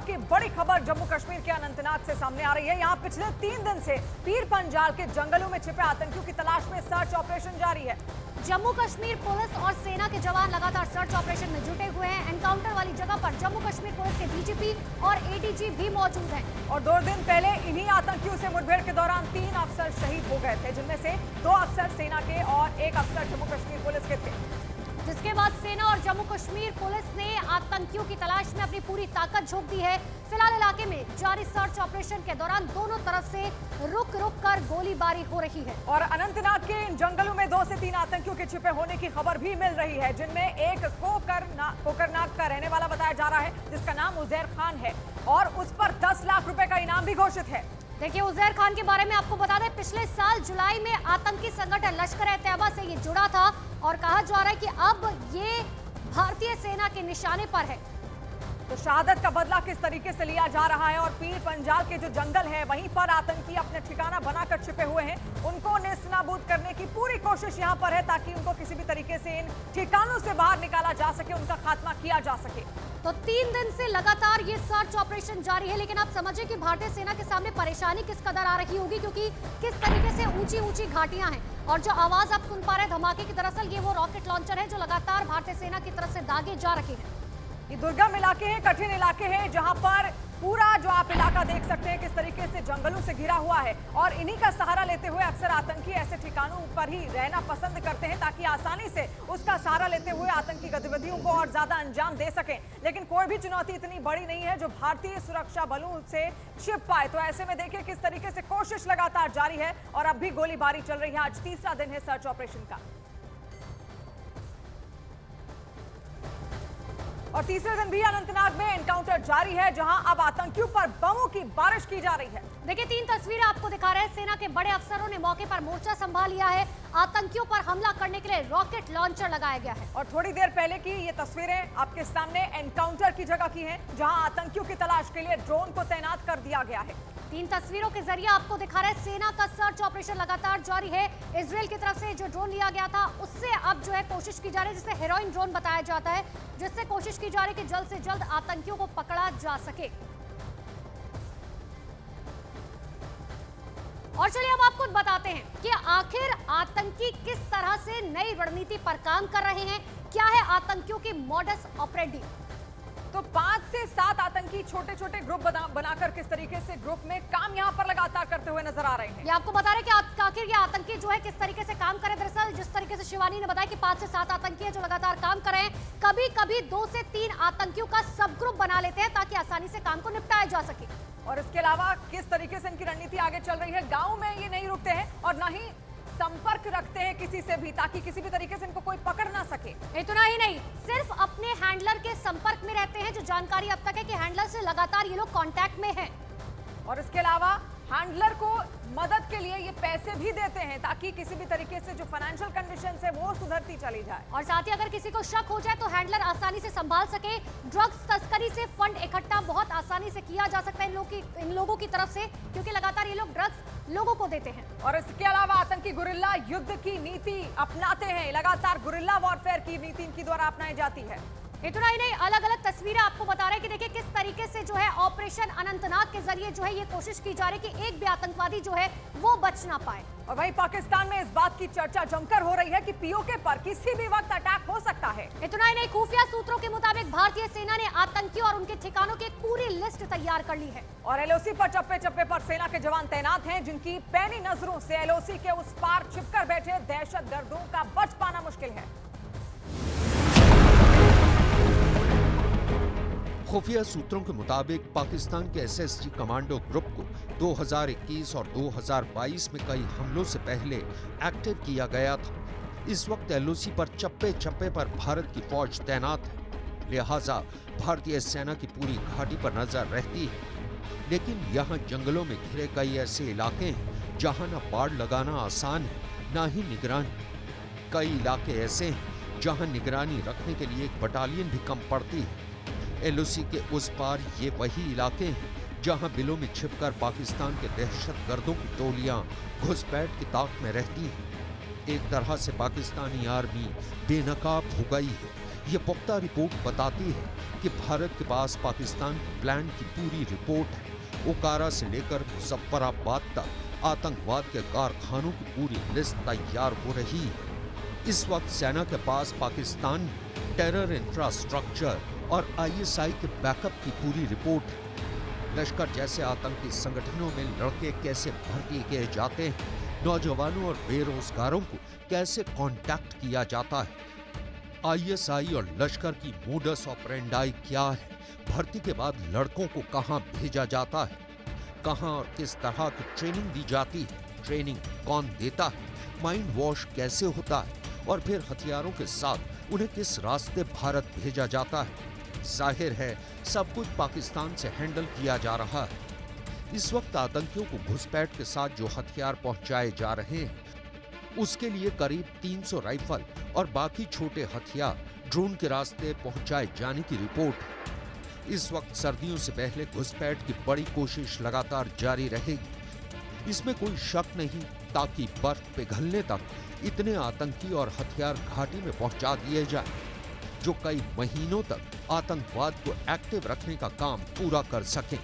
की बड़ी खबर जम्मू कश्मीर के अनंतनाग से सामने आ रही है। यहाँ पिछले 3 दिन से पीर पंजाल के जंगलों में छिपे आतंकियों की तलाश में सर्च ऑपरेशन जारी है। जम्मू कश्मीर पुलिस और सेना के जवान लगातार सर्च ऑपरेशन में जुटे हुए हैं। एनकाउंटर वाली जगह पर जम्मू कश्मीर पुलिस के डीजीपी और एडीजी भी मौजूद हैं। और 2 दिन पहले इन्हीं आतंकियों से मुठभेड़ के दौरान 3 अफसर शहीद हो गए थे, जिनमें से 2 अफसर सेना के और 1 अफसर जम्मू कश्मीर पुलिस के थे। जिसके बाद सेना और जम्मू कश्मीर पुलिस ने आतंकियों की तलाश में अपनी पूरी ताकत झोंक दी है। फिलहाल इलाके में जारी सर्च ऑपरेशन के दौरान दोनों तरफ से रुक रुक कर गोलीबारी हो रही है। और अनंतनाग के इन जंगलों में 2 से 3 आतंकियों के छिपे होने की खबर भी मिल रही है, जिनमें एक कोकरनाग का रहने वाला बताया जा रहा है, जिसका नाम उजैर खान है और उस पर 10 लाख रुपए का इनाम भी घोषित है। देखिए, उजैर खान के बारे में आपको बता दें, पिछले साल जुलाई में आतंकी संगठन लश्कर-ए-तैयबा से ये जुड़ा था और कहा जा रहा है कि अब ये भारतीय सेना के निशाने पर है। तो शहादत का बदला किस तरीके से लिया जा रहा है और पीर पंजाल के जो जंगल है वहीं पर आतंकी अपने ठिकाना बनाकर छिपे हुए हैं, उनको नेस्तनाबूद करने की पूरी कोशिश यहां पर है, ताकि उनको किसी भी तरीके से इन ठिकानों से बाहर निकाला जा सके, उनका खात्मा किया जा सके। तो 3 दिन से लगातार ये सर्च ऑपरेशन जारी है, लेकिन आप समझिए कि भारतीय सेना के सामने परेशानी किस कदर आ रही होगी, क्योंकि किस तरीके से ऊंची ऊंची घाटियां हैं और जो आवाज आप सुन पा रहे हैं धमाके की, दरअसल ये वो रॉकेट लॉन्चर है जो लगातार भारतीय सेना की तरफ से दागे जा रहे हैं। ये दुर्गम इलाके हैं, कठिन इलाके हैं, जहां पर पूरा जो आप इलाका देख सकते हैं किस तरीके से जंगलों से घिरा हुआ है और इन्हीं का सहारा लेते हुए अक्सर आतंकी ऐसे ठिकानों पर ही रहना पसंद करते हैं, ताकि आसानी से उसका सहारा लेते हुए आतंकी गतिविधियों को और ज्यादा अंजाम दे सकें। लेकिन कोई भी चुनौती इतनी बड़ी नहीं है जो भारतीय सुरक्षा बलों से छिप पाए। तो ऐसे में देखिए किस तरीके से कोशिश लगातार जारी है और अब भी गोलीबारी चल रही है। आज तीसरा दिन है सर्च ऑपरेशन का और तीसरे दिन भी अनंतनाग में एनकाउंटर जारी है, जहां अब आतंकियों पर बमों की बारिश की जा रही है। देखिए, 3 तस्वीरें आपको दिखा रहे हैं। सेना के बड़े अफसरों ने मौके पर मोर्चा संभाल लिया है। आतंकियों पर हमला करने के लिए रॉकेट लॉन्चर लगाया गया है। और थोड़ी देर पहले की ये तस्वीरें आपके सामने एनकाउंटर की जगह की हैं, जहां आतंकियों की तलाश के लिए ड्रोन को तैनात कर दिया गया है। 3 तस्वीरों के जरिए आपको दिखा रहे हैं सेना का सर्च ऑपरेशन लगातार जारी है। इजरायल की तरफ से जो ड्रोन लिया गया था उससे अब जो है कोशिश की जा रही है, जिसे हेरोइन ड्रोन बताया जाता है, जिससे कोशिश की जा रही है कि जल्द से जल्द आतंकियों को पकड़ा जा सके। और चलिए अब आपको बताते हैं कि आखिर आतंकी किस तरह से नई रणनीति पर काम कर रहे हैं, क्या है आतंकियों की मॉडस ऑपरेंडी। तो 5 से 7 आतंकी छोटे छोटे ग्रुप बनाकर किस तरीके से ग्रुप में काम यहां पर लगातार करते हुए नजर आ रहे हैं। ये आपको बता रहे हैं कि आखिर ये आतंकी जो है किस तरीके से काम करे। दरअसल जिस तरीके से शिवानी ने बताया कि 5 से 7 आतंकी है जो लगातार काम कर रहे हैं, कभी कभी 2 से 3 आतंकियों का सब ग्रुप बना लेते हैं ताकि आसानी से काम को निपटाया जा सके। और इसके अलावा किस तरीके से इनकी रणनीति आगे चल रही है, गाँव में ये नहीं रुकते हैं और न ही संपर्क रखते हैं किसी से भी, ताकि किसी भी तरीके से इनको कोई पकड़ ना सके। इतना ही नहीं, सिर्फ अपने हैंडलर के संपर्क में रहते हैं। जो जानकारी अब तक है कि हैंडलर से लगातार ये लोग कांटेक्ट में हैं। और इसके अलावा हैंडलर को मदद के लिए ये पैसे भी देते हैं, ताकि किसी भी तरीके से जो फाइनेंशियल कंडीशंस है वो सुधरती चली जाए। और साथ ही अगर किसी को शक हो जाए तो हैंडलर आसानी से संभाल सके। ड्रग्स तस्करी से फंड इकट्ठा बहुत आसानी से किया जा सकता है इन लोगों की तरफ से, क्योंकि लगातार ये लोग ड्रग्स लोगों को देते हैं। और इसके अलावा आतंकी गुरिल्ला युद्ध की नीति अपनाते हैं, लगातार गुरिल्ला वॉरफेयर की नीति इनकी द्वारा अपनाई जाती है। इतना ही नहीं, अलग अलग तस्वीरें आपको बता रहे हैं कि देखिए किस तरीके से जो है ऑपरेशन अनंतनाग के जरिए जो है ये कोशिश की जा रही है कि एक भी आतंकवादी जो है वो बच ना पाए। और वहीं पाकिस्तान में इस बात की चर्चा जमकर हो रही है कि पीओके पर किसी भी वक्त अटैक हो सकता है। इतना ही नहीं, खुफिया सूत्रों के मुताबिक भारतीय सेना ने आतंकियों और उनके ठिकानों की एक पूरी लिस्ट तैयार कर ली है। और एलओसी पर चप्पे चप्पे पर सेना के जवान तैनात हैं, जिनकी पैनी नजरों से एलओसी के उस पार छिपकर बैठे दहशतगर्दों का बच पाना मुश्किल है। खुफिया सूत्रों के मुताबिक पाकिस्तान के एसएसजी कमांडो ग्रुप को 2021 और 2022 में कई हमलों से पहले एक्टिव किया गया था। इस वक्त एलओसी पर चप्पे चप्पे पर भारत की फौज तैनात है, लिहाजा भारतीय सेना की पूरी घाटी पर नजर रहती है। लेकिन यहाँ जंगलों में घिरे कई ऐसे इलाके हैं जहाँ न बाड़ लगाना आसान है, न ही निगरानी। कई इलाके ऐसे हैं जहाँ निगरानी रखने के लिए एक बटालियन भी कम पड़ती है। एलओसी के उस पार ये वही इलाके हैं जहां बिलों में छिपकर पाकिस्तान के दहशतगर्दों की टोलियां घुसपैठ की ताक में रहती हैं। एक तरह से पाकिस्तानी आर्मी बेनकाब हो गई है। ये पुख्ता रिपोर्ट बताती है कि भारत के पास पाकिस्तान के प्लान की पूरी रिपोर्ट है। ओकारा से लेकर मुजफ्फराबाद तक आतंकवाद के कारखानों की पूरी लिस्ट तैयार हो रही है। इस वक्त सेना के पास पाकिस्तान में टेरर इंफ्रास्ट्रक्चर और आईएसआई के बैकअप की पूरी रिपोर्ट है। लश्कर जैसे आतंकी संगठनों में लड़के कैसे भर्ती किए जाते हैं, नौजवानों और बेरोजगारों को कैसे कांटेक्ट किया जाता है, आईएसआई और लश्कर की मोडस ऑपरेंडाई क्या है, भर्ती के बाद लड़कों को कहां भेजा जाता है, कहां और किस तरह की ट्रेनिंग दी जाती है, ट्रेनिंग कौन देता है, माइंड वॉश कैसे होता है और फिर हथियारों के साथ उन्हें किस रास्ते भारत भेजा जाता है। जाहिर है सब कुछ पाकिस्तान से हैंडल किया जा रहा है। इस वक्त आतंकियों को घुसपैठ के साथ जो हथियार पहुंचाए जा रहे हैं, उसके लिए करीब 300 राइफल और बाकी छोटे हथियार ड्रोन के रास्ते पहुंचाए जाने की रिपोर्ट है। इस वक्त सर्दियों से पहले घुसपैठ की बड़ी कोशिश लगातार जारी रहेगी, इसमें कोई शक नहीं, ताकि बर्फ पिघलने तक इतने आतंकी और हथियार घाटी में पहुंचा दिए जाए जो कई महीनों तक आतंकवाद को एक्टिव रखने का काम पूरा कर सकें।